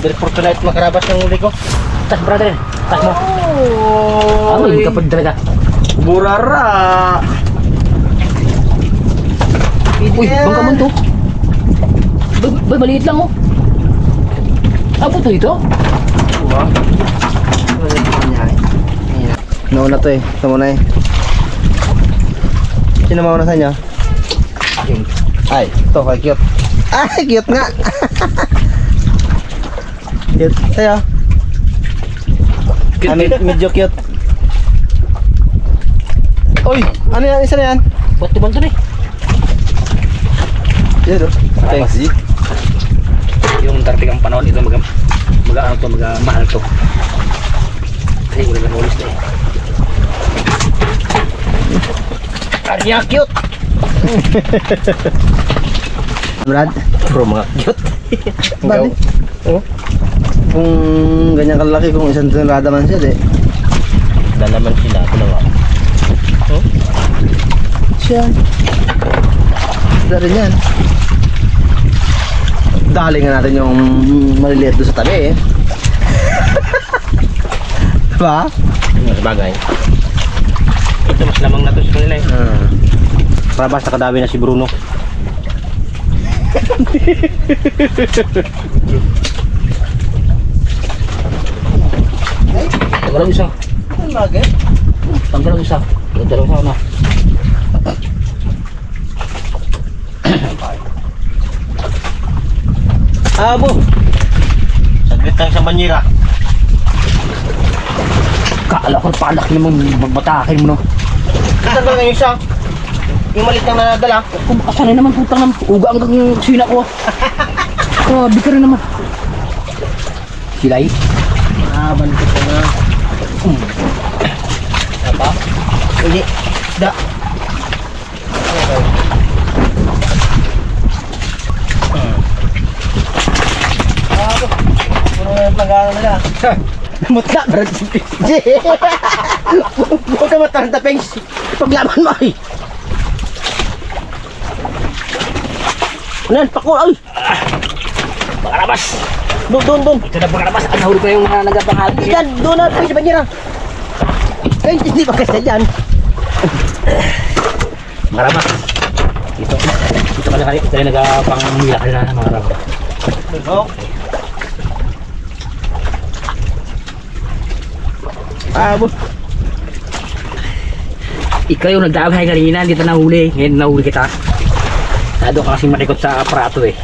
report ko na ito makarabas ng uli ko. Tas brother, tas mo. Oh, Ano yung kapag talaga? burara. Uy, bangka mo to. Bay, maliit lang oh. Abo to ito? Wow. Nauna to eh. Ito muna eh. Sino mauna sa inyo? Ay, ito kay cute. Ay, cute nga. Cute. Sa'yo? Medyo cute. Uy, ano yan? Isa na yan? Ba't tuman to eh? Yan o. Thanks. Yung darating ang panahon ito mahal to. Kasi wala nang ulis na eh. Kanya cute! Brad? Bro, mga cute. Brad? Oh. Kung ganyan kalaki, kung isang tonelada man siya, Dalaman sila, dalawa. Oh? Siya. Sila rin yan. Dali nga natin yung maliliit doon sa tabi eh. Diba? Sabagay. Ito mas lamang na to sa kanila eh. Para basta kadabi na si Bruno. Tanggal ang isa. Ang bagay. Tanggal ang isa. Tanggal ang isa na. Abo! Saglit lang sa banyera. Kaala ko palaki naman magbatakin mo no. Tanggal nga yung isa. Yung malit lang na nadala. Kung asan na naman putang ng uga hanggang sina ko. Grabe ka rin naman. Silay. Balik ko na. Apa? Hindi. Da. Okay. Abo. Puro yung plagano nila. Mutla, Brad. Huwag ka mataranta, Pengs. Paglaban mo ay. Ano, pako ay. Pangarabas. Doon. Ito na pangarabas. Ang nahuli ko yung mga nagapanghabi. Diyan, doon na, Pengs, sa banyera. Pengs, hindi ba kasi dyan? Pangarabas. Ito pala kali. Ito na nagapangmila ka na mga rabas. Oo. Abo. Ikaw yung nagdamay kanina, dito nahuli. Ngayon nahuli kita. Nado ka kasi malikot sa aparato eh.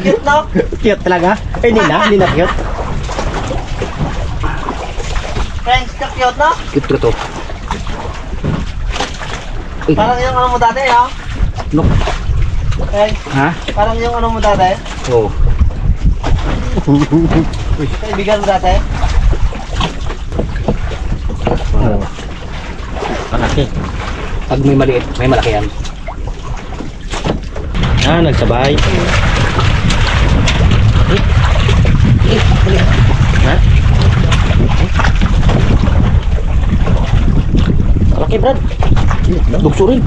Cute, no? Cute talaga? Eh, hindi na cute. Friends, cute, no? Cute ko to. Uy, Parang yung ano mo dati, no? look. Friends, Ha? parang yung ano mo dati. Oo. Kaibigan mo dati. Oh. Malaki. Pag may maliit, may malaki yan. Nagsabay. Ha? Malaki, Brad. Bugso rin.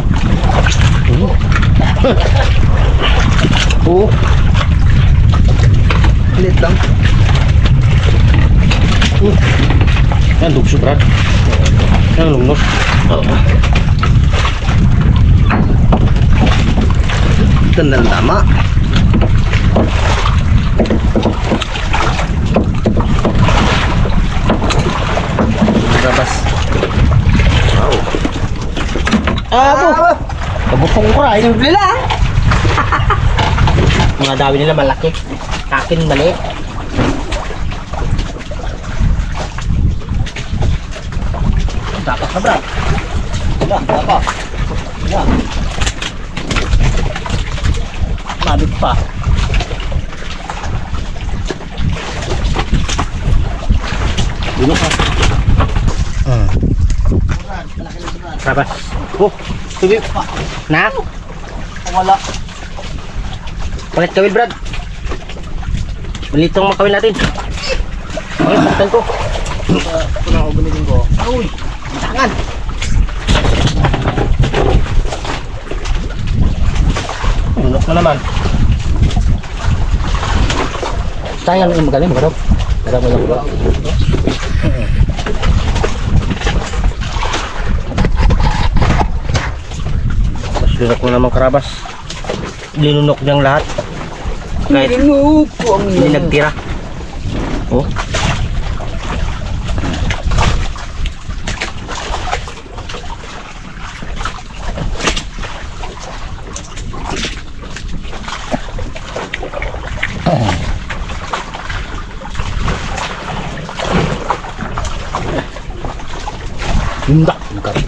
Oo. Lit lang. Yan, bugso, Brad. Yan, lungnos. Oo. Ganda ng tama. Rabas. Wow. Abo! Kabutong ko ay. Simple lang. Mga dawi nila malaki. Akin maliit. Tapas na, Brad. Tapas. Mabit pa. Dino ka. Rabas. Oh, tubi. Na? Wala. Palit kawil, Brad. Malitong makawil natin. Okay, saktan ko. Ito na ako gamitin ko. Uy, tangan. Unok na naman. Sayang yung magaling magano. Marami lang ba? Mas lunok mo naman karabas. Linunok niyang lahat. Kahit hindi nagtira. Oh. Hindi. Magkari.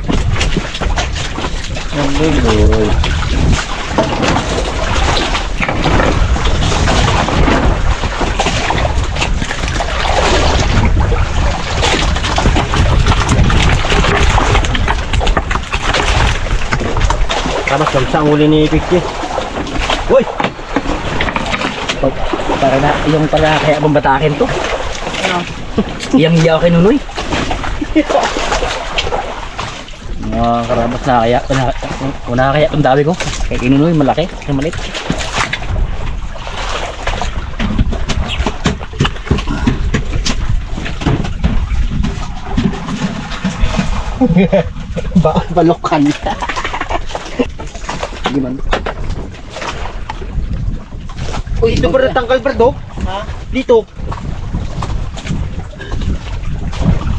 Karabas, kamsa ang uli ni Pixie. Uy! Para na, yung para kaya bambatakin to. Iyang iya kay Nunoy. Mga karabas na kaya, una kaya itong dami ko. Kay Nunoy, malaki, kay malit. Balokan. Hindi man. Uy, ito ba natanggal ba do? Ha? Dito.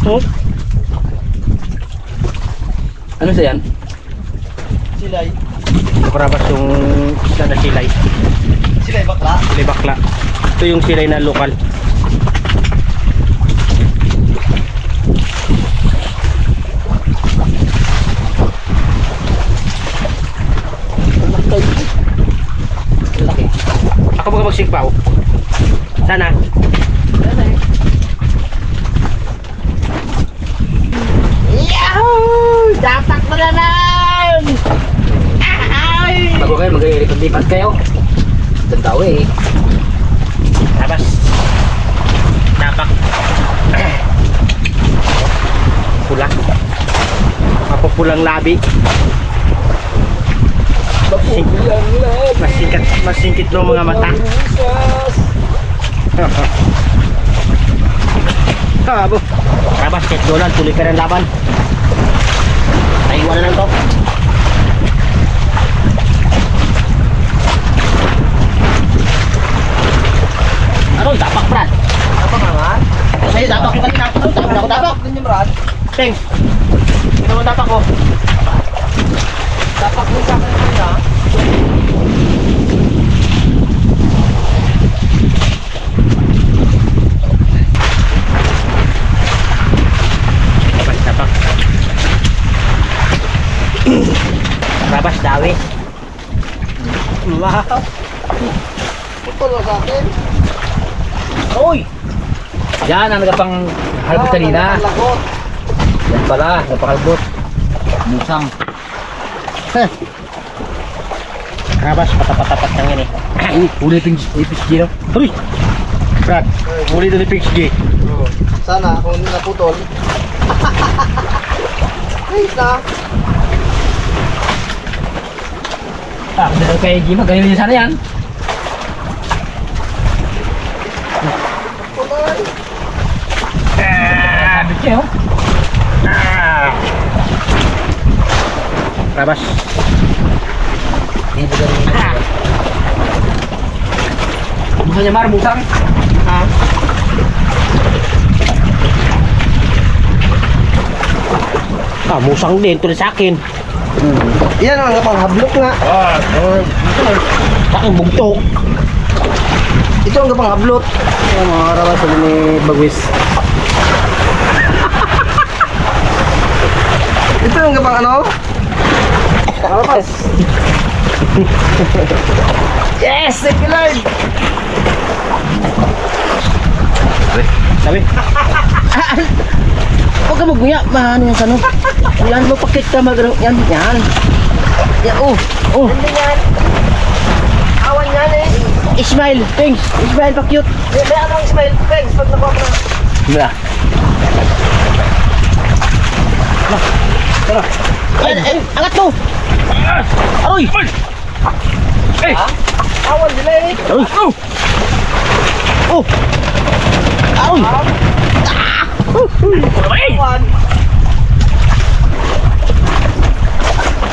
Oh? Ano sa yan? Silay. Ito karabas yung isa na silay. Silay bakla? Silay bakla. Ito yung silay na lokal. Laki. Ako ba magsigpaw? Sana. Yahoo! Dapat mo na lang! Ay! Bago kayo, mag-lipat kayo. Tandaw eh. Labas. Tapak. Pula. Mapupulang labi. Masingkit ng mga mata. Abo. Labas, check dolan. Tuloy ka ng laban. Naiwan na lang to. Ano, tapak Brad? Apa nga nga? Ay, tapak yung kanina. Ano, tapak ako tapak. Din yung Brad. Teng. Ito mo tapak ko. Tapak mo sa akin na. Labas, tapak. Labas, dawi. Wow! Ito lang sa akin. Uy! Yan, ang nagapang halbot kanina. Lagot. Yan pala, napakalbot. Musang. Labas, patapatapat lang yan eh. Uy, uli ipis gino. Uy! Brad, huli ito ni Pix G. Sana kung hindi naputol. Ayos na. Ah, dito kay Jima, ganyan din sana yan. Putol. Sabi siya, oh. Labas. Dito ganyan din. Musang niya, Mar, musang. Ha? Ah, musang din. Ito rin sa akin. Yan ang pang hablok nga. Aking bugtok. Ito ang gapang hablot. Ayan mga karabas sa ni Bagwis. Ito ang gapang ano? Karabas. Yes! Thank you Lord! Sabi? Huwag ka magbuya. Ano yung sano? Yan mo pakit ka mag... Yan. Yan. Yan. Oh. Oh. Hindi yan. Awan yan eh. Ismail. Thanks. Ismail pa cute. May anong Ismail? Thanks. Pag nakuha mo na. Wala. Tara. Angat mo. Aroy! Awan nila eh. Aroy! Oh! Oh! Aoy!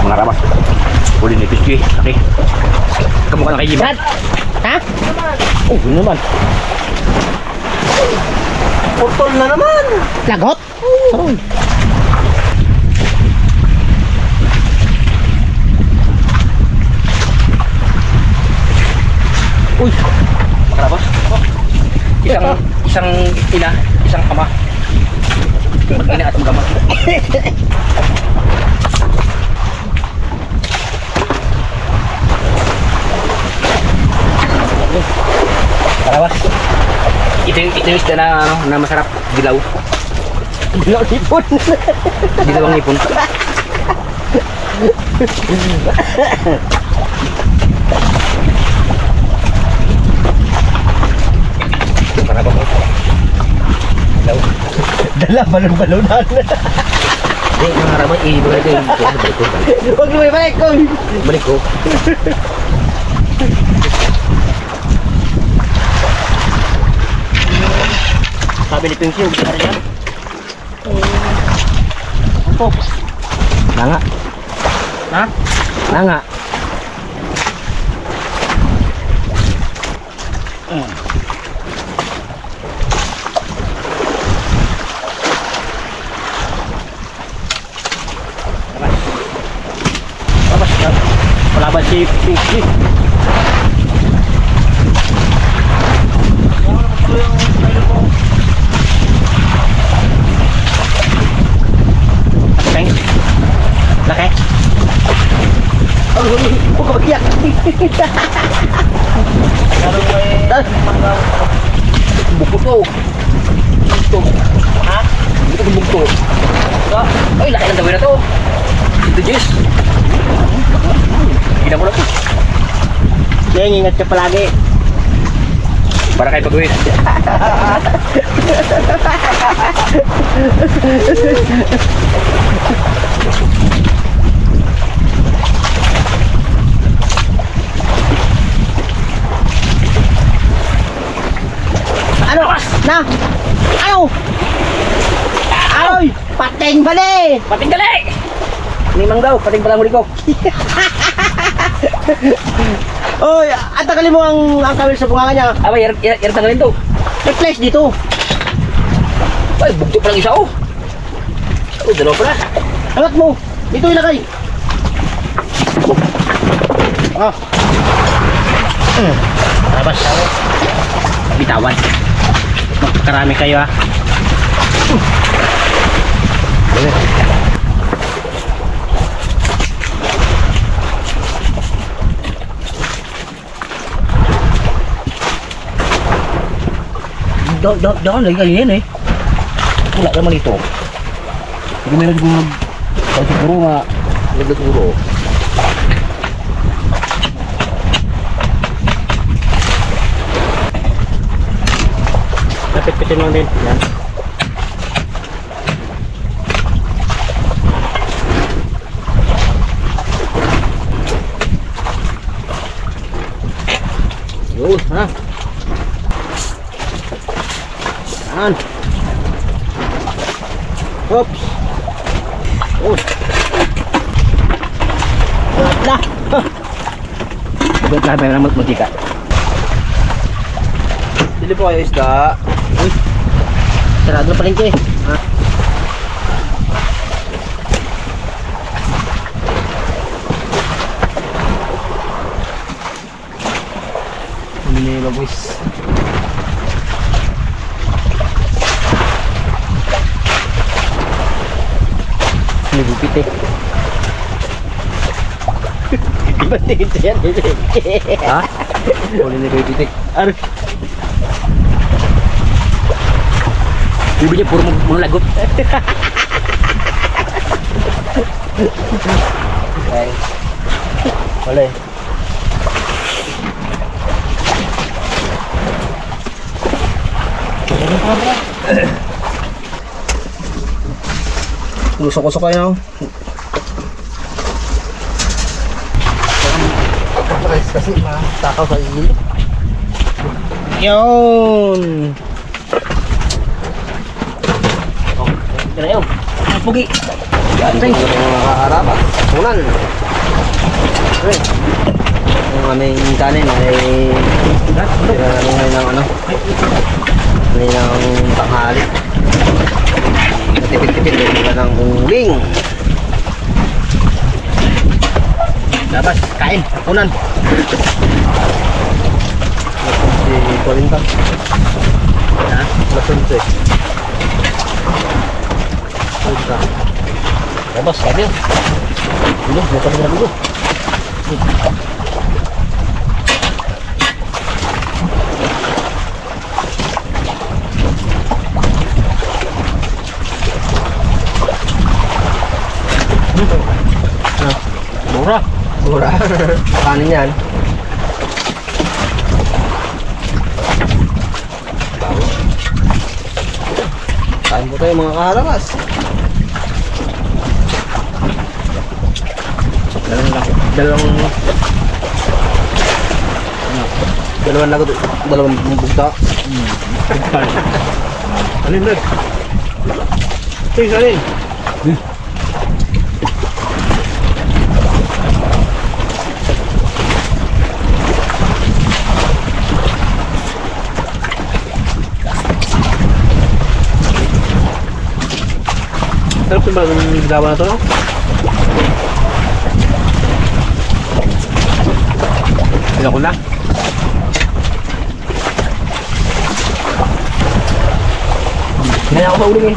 Mga rabas. Huli ni Piski. Okay. Kamukha na kay Jim. Brad! Ha? Oh, yun naman. Putol na naman! Lagot? Aroy. Uy! Mga rabas. Isang ina, isang ama. Mag-ina at mag-ama. Karawas. Ito yung isda na, ano, na masarap. Dilaw. Dilaw ipon. Dilaw ang ipon. Marabang mo. Dilaw. Dala, balon-balonan. Hindi, mga haraman, ibalik ko yung balik ko. Huwag mo ibalik ko. Balik ko. Sabi ni Pinky, huwag ka rin yan. Opo. Nanga. Ha? Nanga. Palaban si Pinky. Thanks. Laki. Huwag ka magkiyak. Bukto to. Bukto. Ha? Bukto ng bukto. Ay, laki ng dawin na to. Ito, Jess. Gina mo na to. Deng, ingat ka palagi. Para kayo pag-uwi. Ano? Na? Ano? Ay! Pating bali! Pating gali! Limang daw, pating palang huli ko. Oy, at tagalin mo ang kawil sa bunganga niya. Aba, yar tanggalin to. May flash dito. Ay, bugto pa lang isa oh. Oh, dalawa pala. Angat mo. Dito ilagay. Ah. Labas. Bitawan. Karami kayo, ha. Dahan lagi kanina eh. Wala naman ito. Hindi meron siguro siguro nga siguro. Napit-pitin lang din. Yan. Yun, ha? Yan. Oops. Oh. Wala. Buat lah memang magtika. Dili po kayo isda. Uy. Sarado na palengke. Ha? Ini bagus. Ini bukit eh. Ibatiin siya yan. Ha? Boleh ni bukit eh. Aduh. Bibirnya puro mga lagot. Okay. Boleh. Lusok-lusok kayo. Kasi matakaw sa ilog. Yun! Ito na yun. Ang pugi. Yan, Thanks. yung nakakarapat. Ulan. Okay. Yung aming kanin ay tira namin ngayon ng ano. Ngayon ng tanghali. Matipid-tipid din ba ng uling. Labas, kain, unan. Si Colinta. Ha? Lasunse. Colinta. Labas, kain yun. Dulu, dito na dulu. Murah. Mura. Kanin yan. Kain po tayo mga kahalakas. Dalawang bugta. Alin, Brad? Thanks, alin. Sarap yung bagong gawa na to, no? Ilan ko na? Kaya ako maulong eh.